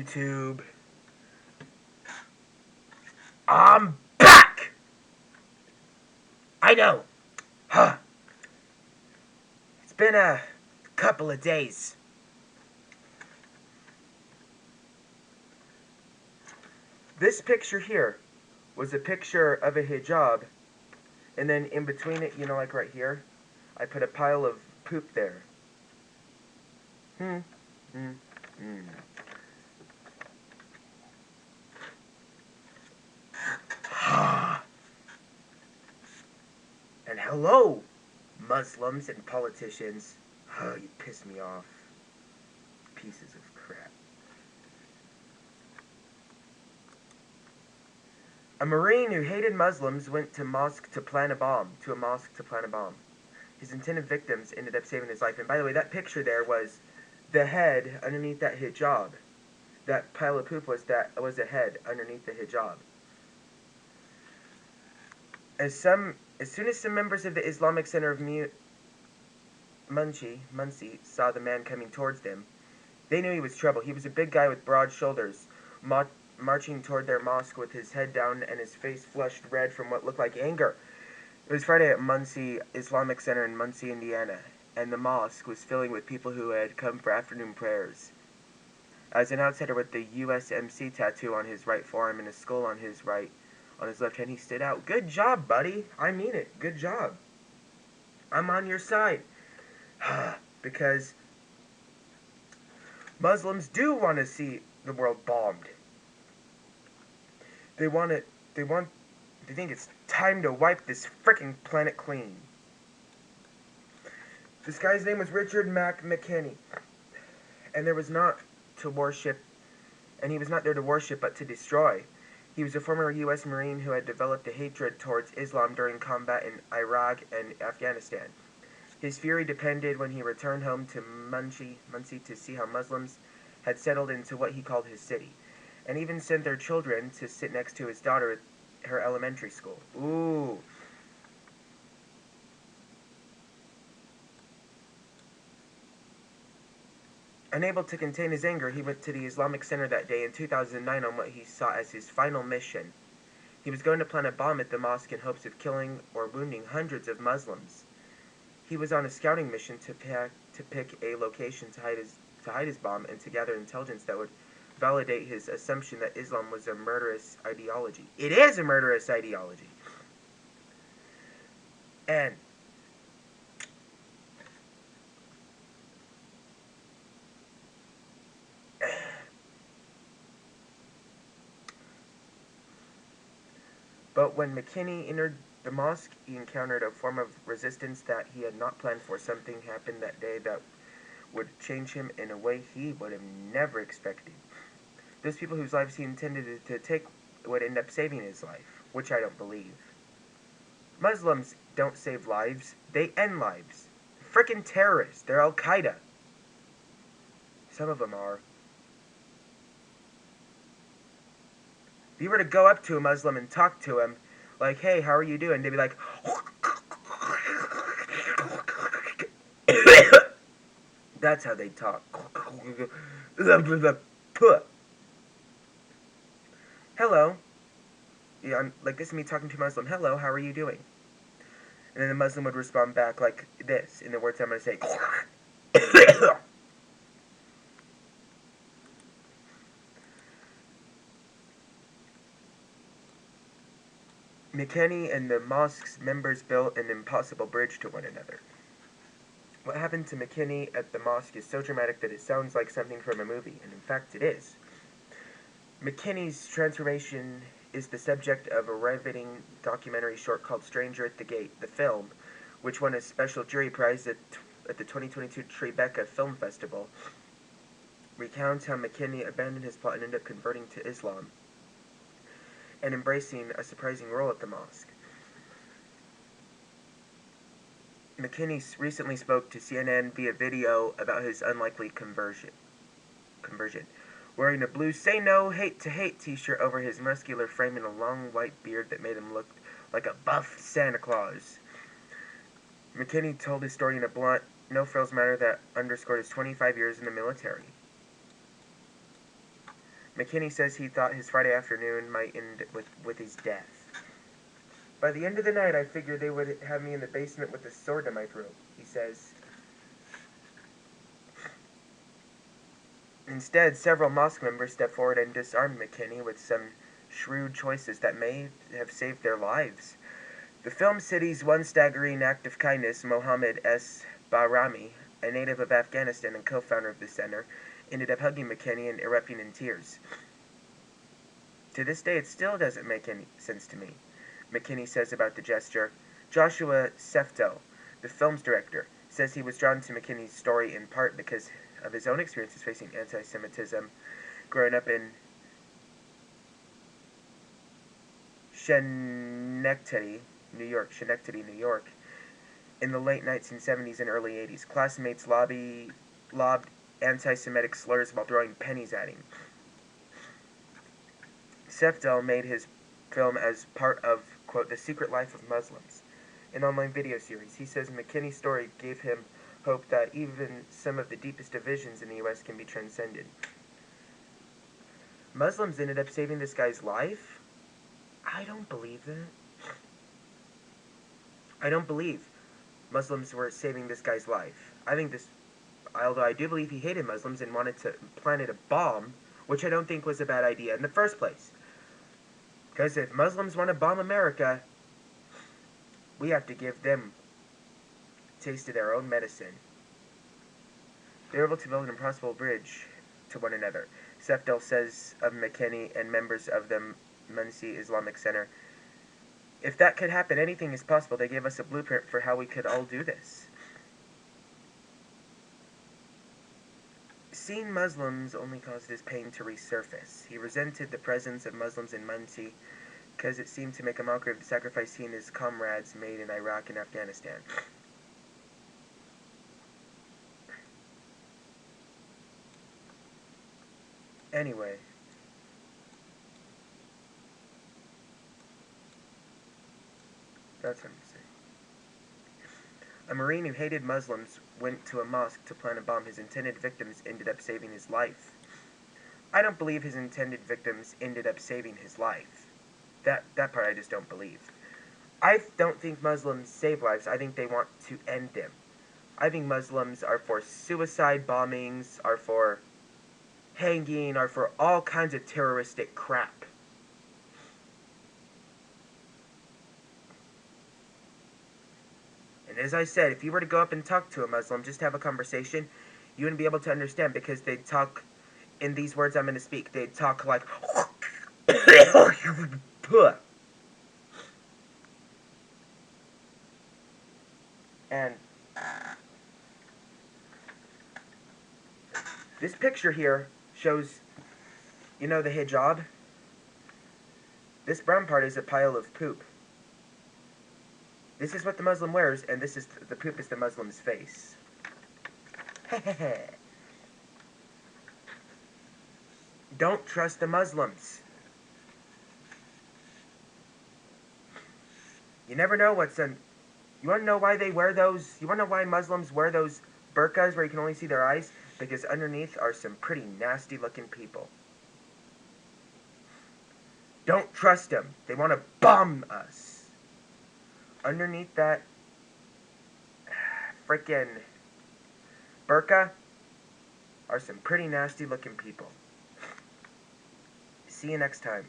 YouTube. I'm back! I know. Huh. It's been a couple of days. This picture here was a picture of a hijab, and then in between it, like right here, I put a pile of poop there. And hello, Muslims and politicians. Oh, you piss me off. Pieces of crap. A Marine who hated Muslims went to a mosque to plan a bomb. His intended victims ended up saving his life. And by the way, that picture there was the head underneath that hijab. That pile of poop was the head underneath the hijab. As soon as some members of the Islamic Center of Muncie saw the man coming towards them, they knew he was trouble. He was a big guy with broad shoulders, marching toward their mosque with his head down and his face flushed red from what looked like anger. It was Friday at Muncie Islamic Center in Muncie, Indiana, and the mosque was filling with people who had come for afternoon prayers. As an outsider with the USMC tattoo on his right forearm and a skull on his left hand, he stood out. Good job, buddy. I mean it. Good job. I'm on your side. Because Muslims do want to see the world bombed. They think it's time to wipe this frickin' planet clean. This guy's name was Richard McKinney. And he was not there to worship, but to destroy. He was a former U.S. Marine who had developed a hatred towards Islam during combat in Iraq and Afghanistan. His fury depended when he returned home to Muncie to see how Muslims had settled into what he called his city, and even sent their children to sit next to his daughter at her elementary school. Ooh. Unable to contain his anger, he went to the Islamic Center that day in 2009 on what he saw as his final mission. He was going to plant a bomb at the mosque in hopes of killing or wounding hundreds of Muslims. He was on a scouting mission to pick a location to hide his bomb and to gather intelligence that would validate his assumption that Islam was a murderous ideology. It is a murderous ideology. And but when McKinney entered the mosque, he encountered a form of resistance that he had not planned for. Something happened that day that would change him in a way he would have never expected. Those people whose lives he intended to take would end up saving his life, which I don't believe. Muslims don't save lives, they end lives. Frickin' terrorists, they're Al-Qaeda. Some of them are. If you were to go up to a Muslim and talk to him, like, hey, how are you doing? They'd be like, that's how they talk. Hello. Yeah, like this is me talking to a Muslim. Hello, how are you doing? And then the Muslim would respond back like this, in the words I'm going to say. McKinney and the mosque's members built an impossible bridge to one another. What happened to McKinney at the mosque is so dramatic that it sounds like something from a movie, and in fact it is. McKinney's transformation is the subject of a riveting documentary short called Stranger at the Gate. The film, which won a special jury prize at the 2022 Tribeca Film Festival, recounts how McKinney abandoned his plot and ended up converting to Islam and embracing a surprising role at the mosque. McKinney recently spoke to CNN via video about his unlikely conversion. Wearing a blue Say No, Hate to Hate t-shirt over his muscular frame and a long white beard that made him look like a buff Santa Claus. McKinney told his story in a blunt, no-frills manner that underscored his 25 years in the military. McKinney says he thought his Friday afternoon might end with his death. By the end of the night, I figured they would have me in the basement with a sword to my throat, he says. Instead, several mosque members stepped forward and disarmed McKinney with some shrewd choices that may have saved their lives. The film city's one staggering act of kindness, Mohammed S. Bahrami, a native of Afghanistan and co-founder of the center, ended up hugging McKinney and erupting in tears. To this day, it still doesn't make any sense to me, McKinney says about the gesture. Joshua Seftel, the film's director, says he was drawn to McKinney's story in part because of his own experiences facing anti-Semitism growing up in Schenectady, New York, in the late 1970s and early 80s. Classmates lobbed anti-Semitic slurs while throwing pennies at him. Seftel made his film as part of, quote, The Secret Life of Muslims, an online video series. He says McKinney's story gave him hope that even some of the deepest divisions in the U.S. can be transcended. Muslims ended up saving this guy's life? I don't believe that. I don't believe Muslims were saving this guy's life. Although I do believe he hated Muslims and wanted to plant a bomb, which I don't think was a bad idea in the first place. Because if Muslims want to bomb America, we have to give them a taste of their own medicine. They were able to build an impossible bridge to one another. Seftel says of McKinney and members of the Muncie Islamic Center, if that could happen, anything is possible. They gave us a blueprint for how we could all do this. Seeing Muslims only caused his pain to resurface. He resented the presence of Muslims in Muncie because it seemed to make a mockery of the sacrifice he and his comrades made in Iraq and Afghanistan. Anyway, that's what I'm saying. A Marine who hated Muslims went to a mosque to plant a bomb. His intended victims ended up saving his life. I don't believe his intended victims ended up saving his life. That part I just don't believe. I don't think Muslims save lives. I think they want to end them. I think Muslims are for suicide bombings, are for hanging, are for all kinds of terroristic crap. And as I said, if you were to go up and talk to a Muslim, just have a conversation, you wouldn't be able to understand because they'd talk in these words I'm going to speak. They'd talk like... And this picture here shows, you know, the hijab? This brown part is a pile of poop. This is what the Muslim wears, and this is the poop is the Muslim's face. Don't trust the Muslims. You never know what's in... You want to know why they wear those... You want to know why Muslims wear those burqas where you can only see their eyes? Because underneath are some pretty nasty-looking people. Don't trust them. They want to bomb us. Underneath that frickin' burqa are some pretty nasty-looking people. See you next time.